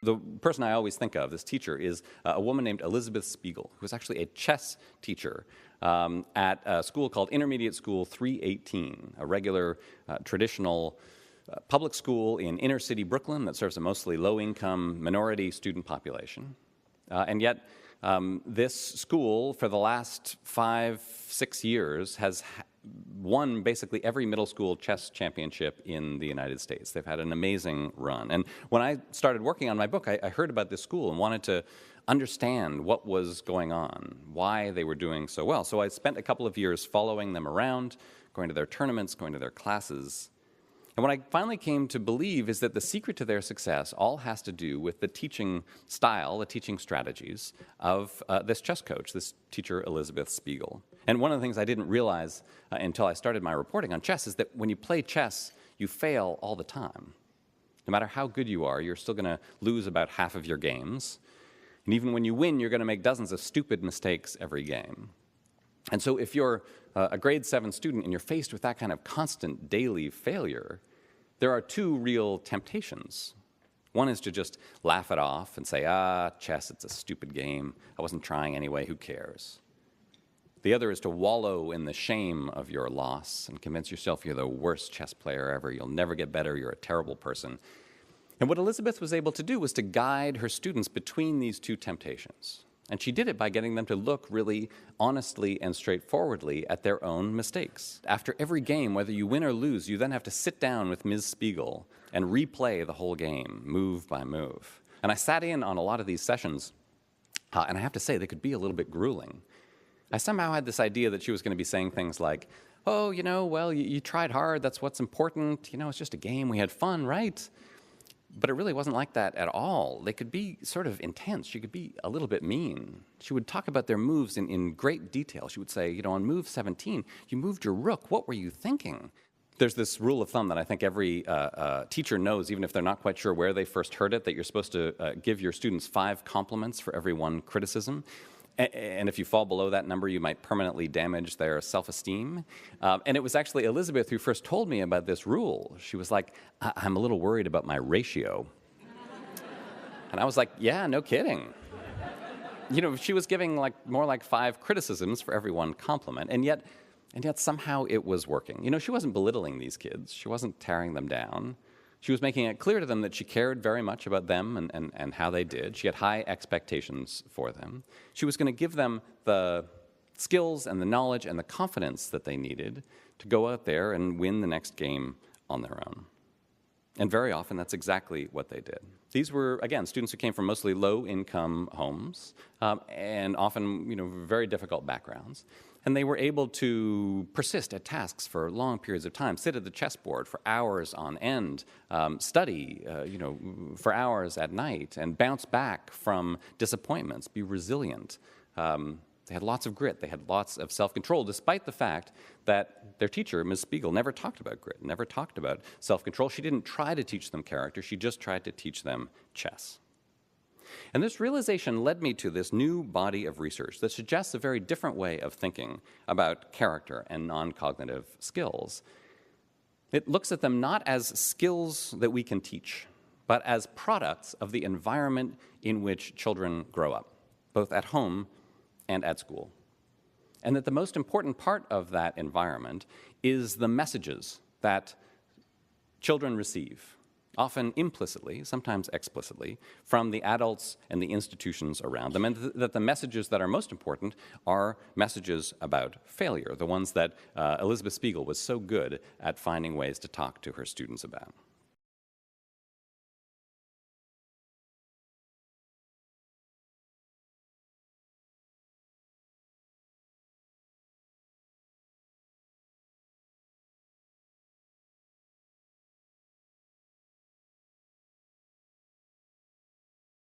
The person I always think of, this teacher, is a woman named Elizabeth Spiegel, who was actually a chess teacher at a school called Intermediate School 318, a regular, traditional public school in inner city Brooklyn that serves a mostly low-income minority student population. And yet, this school, for the last 5-6 years, has won basically every middle school chess championship in the United States. They've had an amazing run. And when I started working on my book, I heard about this school and wanted to understand what was going on, why they were doing so well. So I spent a couple of years following them around, going to their tournaments, going to their classes. And what I finally came to believe is that the secret to their success all has to do with the teaching style, the teaching strategies of this chess coach, this teacher, Elizabeth Spiegel. And one of the things I didn't realize until I started my reporting on chess is that when you play chess, you fail all the time. No matter how good you are, you're still going to lose about half of your games. And even when you win, you're going to make dozens of stupid mistakes every game. And so if you're a grade 7 student and you're faced with that kind of constant daily failure, there are two real temptations. One is to just laugh it off and say, chess, it's a stupid game. I wasn't trying anyway, who cares? The other is to wallow in the shame of your loss and convince yourself you're the worst chess player ever, you'll never get better, you're a terrible person. And what Elizabeth was able to do was to guide her students between these two temptations. And she did it by getting them to look really honestly and straightforwardly at their own mistakes. After every game, whether you win or lose, you then have to sit down with Ms. Spiegel and replay the whole game, move by move. And I sat in on a lot of these sessions, and I have to say, they could be a little bit grueling. I somehow had this idea that she was going to be saying things like, oh, you tried hard, that's what's important, it's just a game, we had fun, right? But it really wasn't like that at all. They could be sort of intense. She could be a little bit mean. She would talk about their moves in great detail. She would say, on move 17, you moved your rook. What were you thinking? There's this rule of thumb that I think every teacher knows, even if they're not quite sure where they first heard it, that you're supposed to give your students 5 compliments for every 1 criticism. And if you fall below that number, you might permanently damage their self-esteem. And it was actually Elizabeth who first told me about this rule. She was like, I'm a little worried about my ratio. And I was like, yeah, no kidding. She was giving more like 5 criticisms for every 1 compliment. And yet somehow it was working. She wasn't belittling these kids. She wasn't tearing them down. She was making it clear to them that she cared very much about them and how they did. She had high expectations for them. She was going to give them the skills and the knowledge and the confidence that they needed to go out there and win the next game on their own. And very often, that's exactly what they did. These were, again, students who came from mostly low-income homes and often, very difficult backgrounds. And they were able to persist at tasks for long periods of time, sit at the chessboard for hours on end, study, for hours at night, and bounce back from disappointments, be resilient. They had lots of grit. They had lots of self-control, despite the fact that their teacher, Ms. Spiegel, never talked about grit, never talked about self-control. She didn't try to teach them character. She just tried to teach them chess. And this realization led me to this new body of research that suggests a very different way of thinking about character and non-cognitive skills. It looks at them not as skills that we can teach, but as products of the environment in which children grow up, both at home and at school. And that the most important part of that environment is the messages that children receive, often implicitly, sometimes explicitly, from the adults and the institutions around them, and that the messages that are most important are messages about failure, the ones that Elizabeth Spiegel was so good at finding ways to talk to her students about.